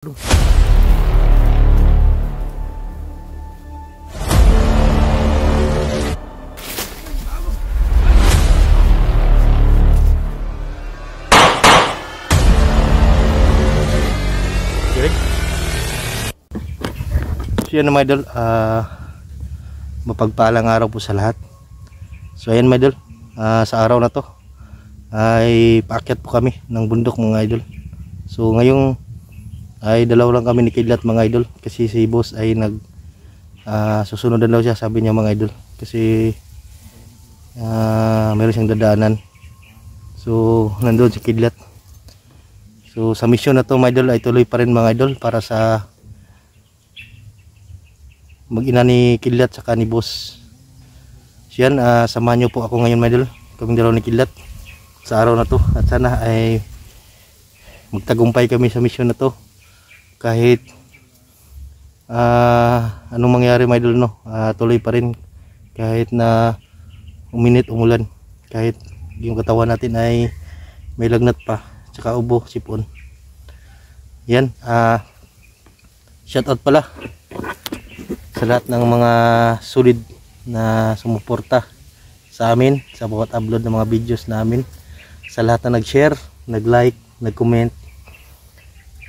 So yan mga idol, mapagpalang araw po sa lahat. So ayan mga idol, sa araw na to ay paakyat po kami ng bundok mga idol. So ngayong ay dalaw lang kami ni Kidlat mga idol, kasi si boss ay susunod daw siya, sabi niya mga idol, kasi meron siyang dadaanan. So nandun si Kidlat. So sa mission na to mga idol ay tuloy pa rin mga idol, para sa mag-ina ni Kidlat saka ni boss. So yan, samahan nyo po ako ngayon mga idol, kaming dalaw ni Kidlat sa araw na to, at sana ay magtagumpay kami sa mission na to kahit anong mangyari mga idol, no? Tuloy pa rin kahit na uminit, umulan, kahit yung katawan natin ay may lagnat pa tsaka ubo, sipon. Yan, shout out pala sa lahat ng mga solid na sumuporta sa amin sa bawat upload ng mga videos namin, sa lahat na nag-share, nag-like, nag-comment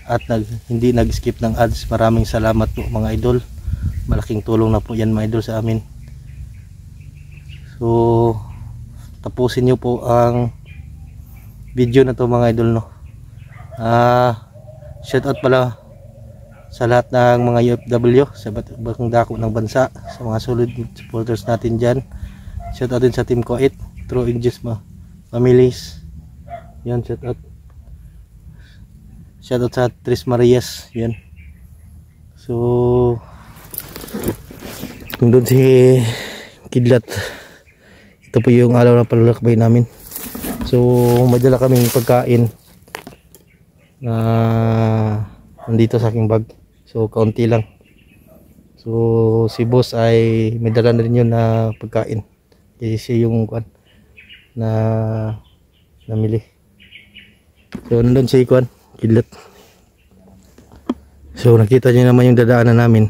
at hindi nag-skip ng ads. Maraming salamat po mga idol, malaking tulong na po yan mga idol sa amin. So tapusin nyo po ang video na to mga idol, no? Shout out pala sa lahat ng mga UFW sa ibang dako ng bansa, sa mga solid supporters natin dyan. Shout out din sa Team Kuwait, True Angels families. Yan, shout out. Shout out sa Tres Marias. Yan. So doon si Kidlat, ito po yung alaw na palalakbay namin. So madala kaming pagkain na nandito sa aking bag. So kaunti lang. So si boss ay may dala na rin yun na pagkain, kasi yung kuan na namili. So nandun si kuan Kidlat. So nakita niyo naman yung dadaanan namin,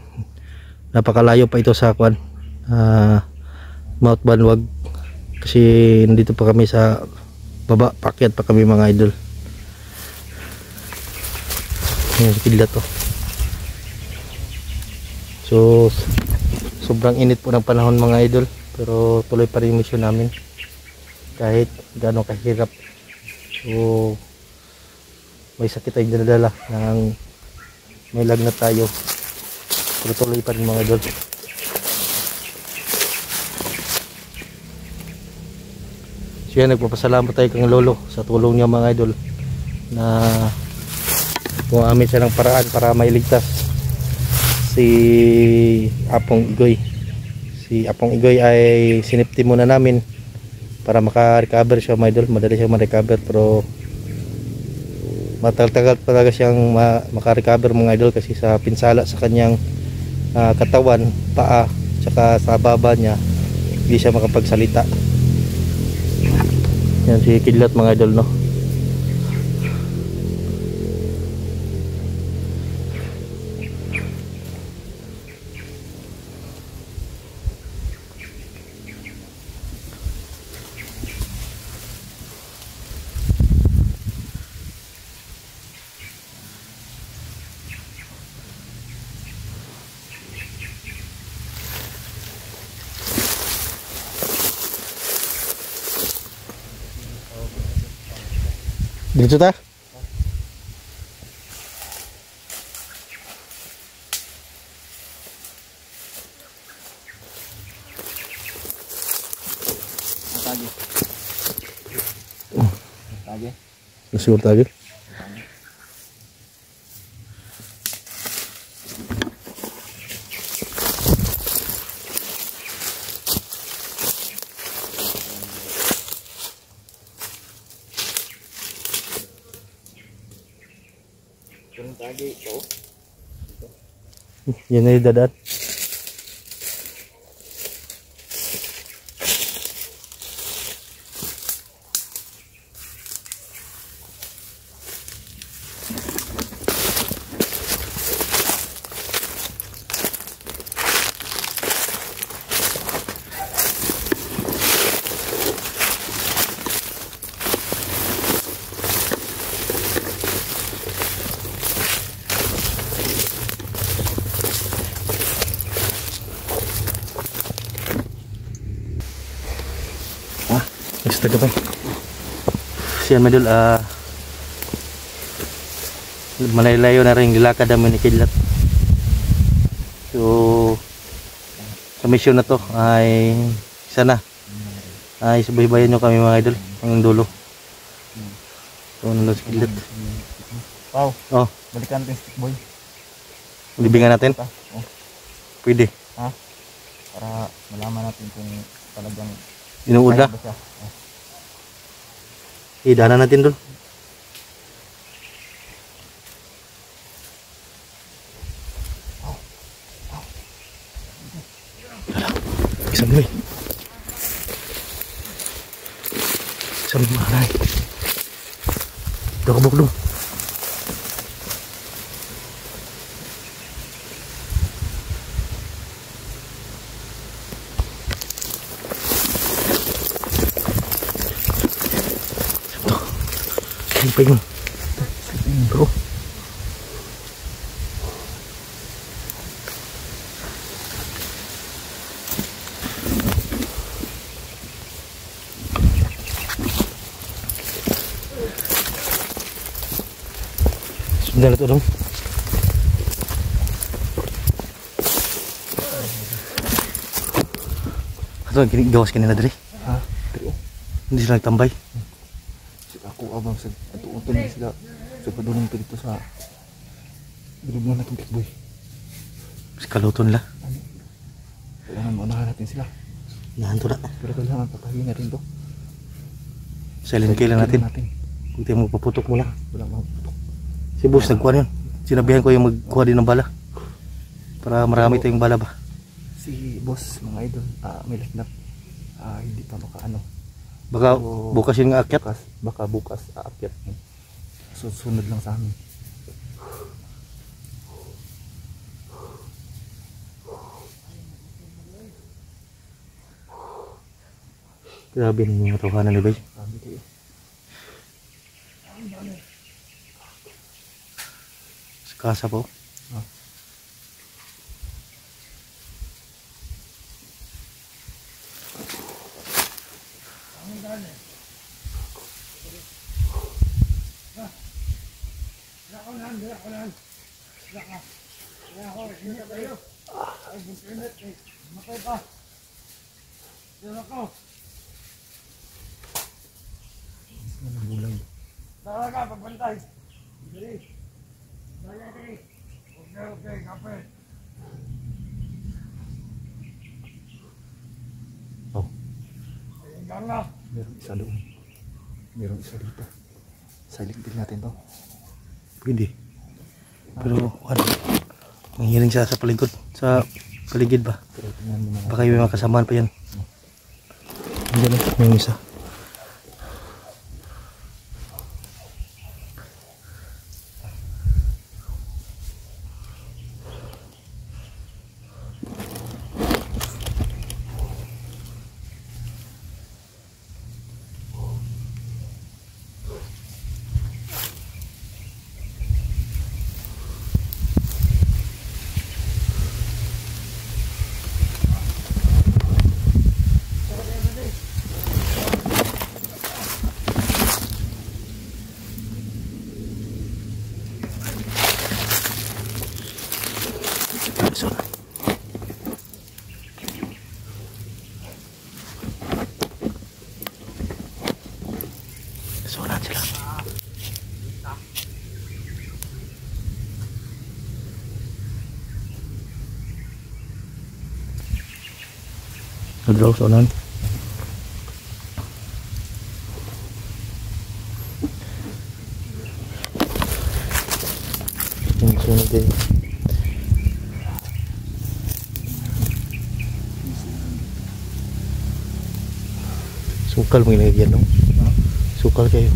napakalayo pa ito sa kuan Mount Banwag, kasi nandito pa kami sa baba, pakyat pa kami mga idol. Ayan si Kidlat to. So sobrang init po ng panahon mga idol, pero tuloy pa rin mission namin kahit gaano kahirap. So may sakit tayong dinadala, ng may lagnat tayo, pero tuloy pa rin mga idol. So yan, nagpapasalamat tayo kang lolo sa tulong niya mga idol, na gumamit siya ng paraan para mailigtas si Apong Igoy. Si Apong Igoy ay sinipti muna namin para maka-recover siya mga idol. Madali siyang ma-recover, pero matagal-tagal talaga siyang maka-recover mga idol, kasi sa pinsala sa kanyang katawan, paa, tsaka sa baba niya, hindi siya makapagsalita. Yan si Kidlat mga idol, no? Dito ta? Tagi. Tagi. Siguro tagi. Tagi ko. Yan na yung dadaan. Taga pa. Siyan medul malayo na rin gilakad namin ni Kidlat. So sa mission na to ay sana ay subaybayan nyo kami mga idol hanggang dulo. So nandun si Kidlat. Pao, Oh, balikan natin stick boy. libingan natin. Oh, Pwede. para malaman natin kung talagang Inuud na. kaya ba siya. Oh. Idaanan natin dun. Isang boy. Isang maray. Dokbok dong. Sampai yun. Bro. Sebentar itu dong. Atau gini gawas kanina dali. Ha? Pero Hindi sila nagtambay. ako abang sa atuutan na sila sa padulong ko dito sa bilog na natin boy. Si kaluto nila. Kailangan maunahan natin sila. Nahanto na. Pero kailangan papahinga rin to. Silent kill lang natin. Huwag tayo magpaputok muna. Walang maputok. Si boss nagkuha yun. Sinabihan ko yung magkuha din ng bala. Para marami tayong bala ba. Si boss mga idol, may lagnat. Hindi pa makaano. Baka So, bukas yun nga akyat. Baka bukas aakyat. So sunod lang sa amin. Grabe na yung tawanan ni Bay. Sabi kayo. Sa kasa po. Bulan. Oh. Meron isa doon. Meron isa dito. Silent din natin to. Pwede. Pero ano, manghiling siya sa palingkod. Sa paligid ba. Pero tingnan mo naman. Baka yung mga kasamaan pa yan. Hindi na. May isa. Surat sila. Nadraw sonan. Yung sunod din. Sukal mo ginagyan, no? Sukal kayo.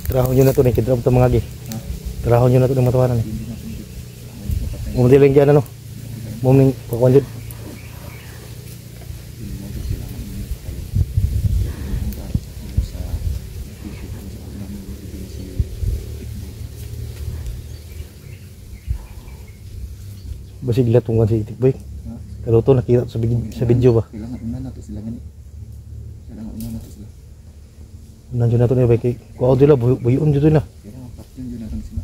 Trahon nyo na ito, nakikidram ito mga gi. Trahon nyo na ito ng matawanan. Mumadiling dyan, ano? Muming pakuan dyan. Basig latungan si Itik Boy. Pero to nakita sa video ba? Kailangan una na to sila gani. Kailangan una na to sila. Nandiyo na to niya ba? Kung ako dila, buyon dito na. Kailangan kapyon yun natin sila.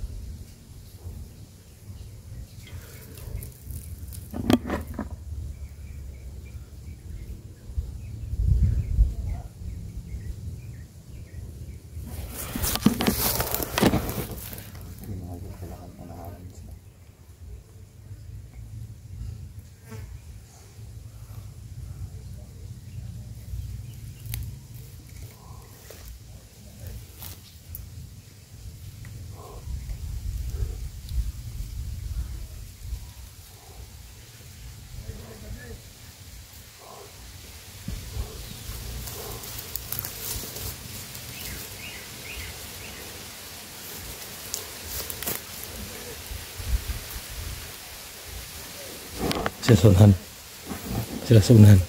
Sila sa unahan.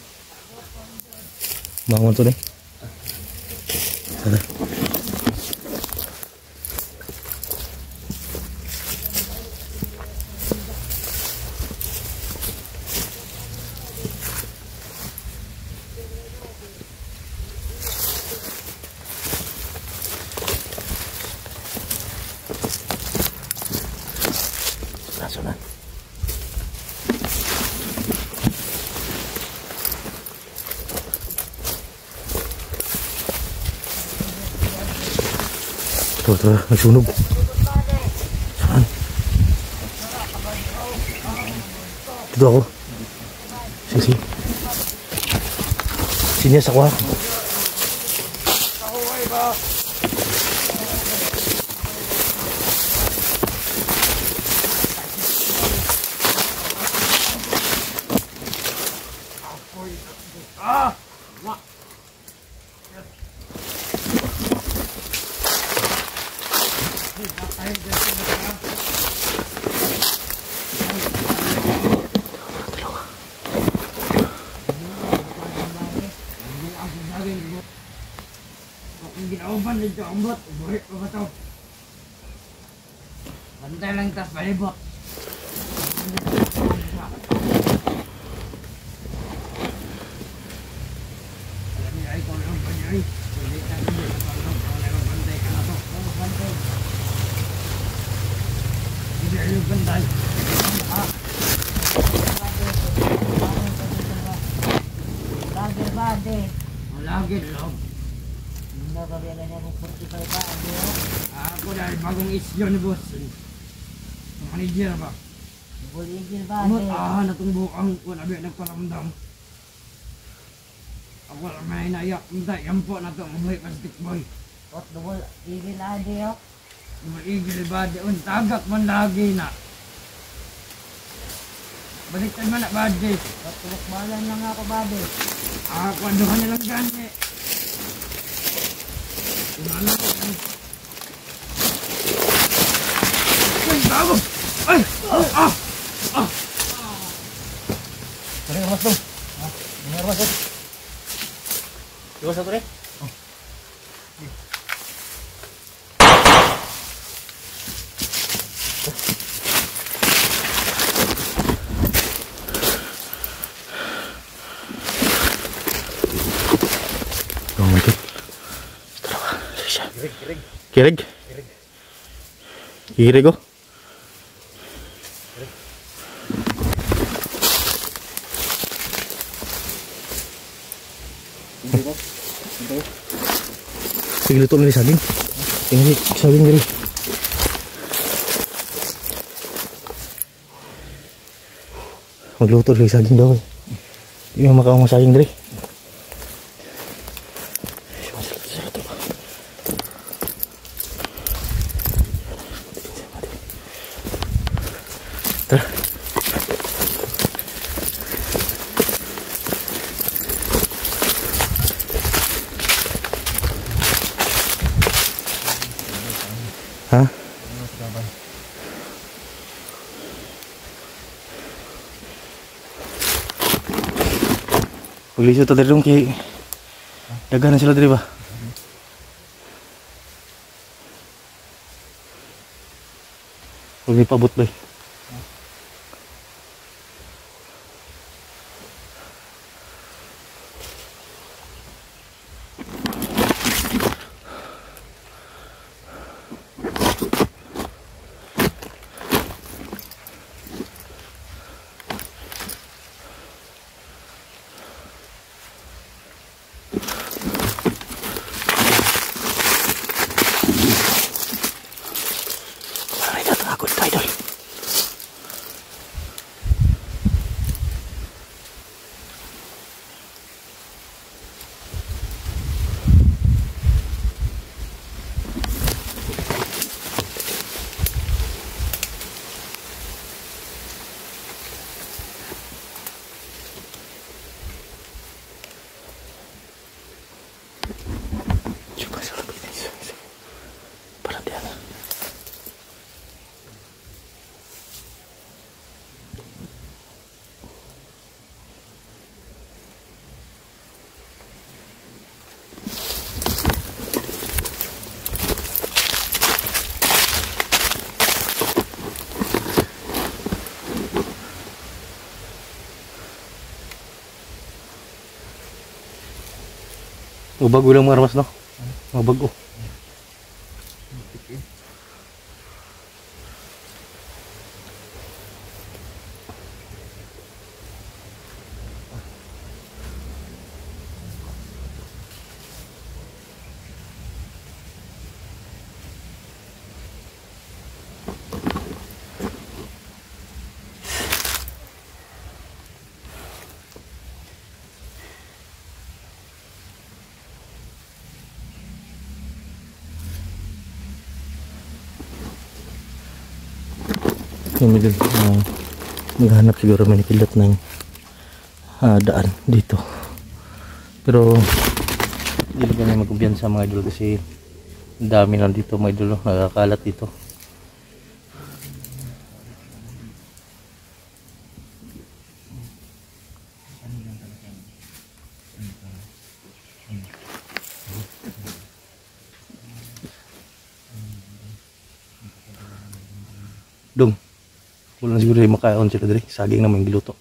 Bangun to nih. Sana. Sana. Tuh, nagsunog. Saan? Dito ako. Sige. Sini sa kwa. Ginauban dito ang bot, buhit ko ba ito? Bantay lang tas palibot. Alam niya ay kung lang pa niya ay. Hindi ka hindi ka lang bantay ka na to. Bantay. Hindi ay yung bantay. Lagi. Lagi lang. Ako dahil bagong isyo ni boss. Manager ba? Manager ba? Amot natong bukang ko nabi nagparamdam. Ako lang may naiyak. Yan po na ito. Mabuhay ka stick boy. Ot, double igil adi yo. Igil ba? Tagak man lagi na. Baliktad man na badi. Ot, tulok-balan lang ako badi. Ako ano ka nilang gani. Ay, bago! Ay! Ano yung mas dong? Ano yung mas dong? Iwas satu rin? Oh my god. Kirig? Kirig oh. Sige, luto na rin saging. Tingnan saging rin. Magluto rin saging daw. Hindi mo makaong saging rin. Tara. Ha? Paglisod ta diri kay daghan na sila diri ba? Huwag may pabot ba? Mabago lang mga armas no. Mabago. Yung medyo maghanap siguro may nakilot ng daan dito, pero hindi lang kami magkumpiyansa mga idol kasi ang dami lang dito mga idol, nakakalat dito. Dong, wala siguro yung makaon sila dali. Saging naman yung giluto.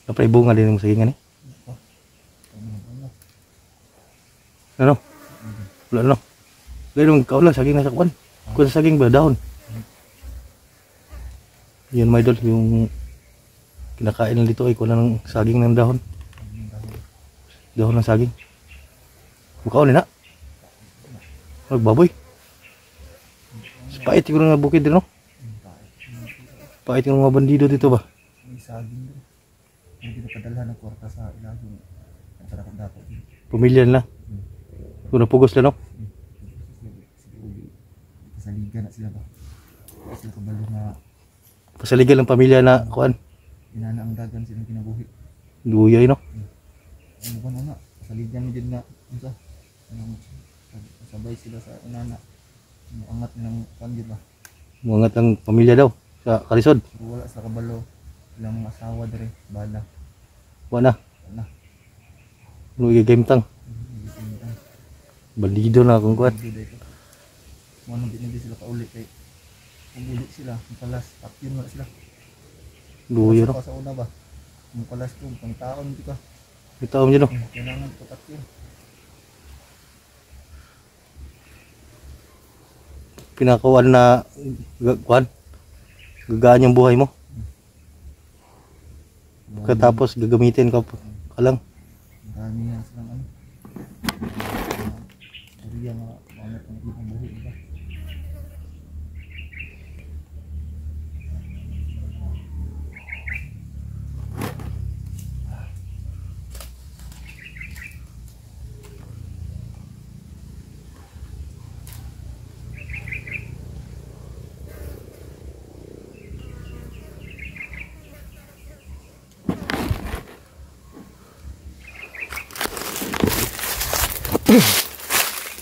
Napray bunga din yung saging ani. Ano? Wala no. Gano'n kaon lang saging nasa kuwan. Kung sa saging ba dahon. Yan my idol, yung kinakain lang dito ay kuha ng saging ng dahon. Dahon ng saging. Makaon na. Magbaboy. Pait siguro nga bukid din no. Pait yung mga bandido dito ba? May saging doon. Hindi napadalhan ng kwarta sa ilagong. Ang tarakot dapat. Pamilya na. Kung napugos lang no? Pasaligan na sila ba? Sila kabalo na Pasaligan lang pamilya na kuan. inana ang dagan silang kinabuhi. Duyay no? Ano ba na? Pasaligan din na. Isa. Sabay sila sa inana. Angat ng kanjid ba? Muangat ang pamilya daw sa Kalisod. Pero wala sa kabalo. Ilang mga asawa dere. Bala. Wala. Wala. Lugi game tang. Bandido na akong kuan. Ano din sila paulit kay umulit sila. Ang palas. Takyon wala sila. Duyo no? Sa una ba? Ang palas ko. Pang taon di ka. Bitaw mo dyan no? Kailangan patakyon. Pinakawan na kuan. Gagaan yung buhay mo. Pagkatapos gagamitin ka lang. Ang dami yan silang ano. Korea nga. Angat ang ibang buhay ba?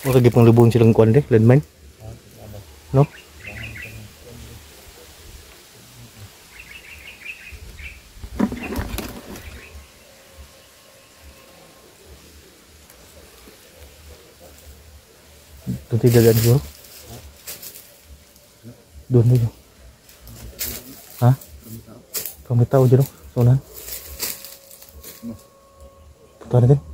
Makagip ng lubong silang kuan de, landmine. No? Doon tayo dadaan siguro? Doon tayo. Ha? Kami tao dyan o? Sa unahan? Punta natin.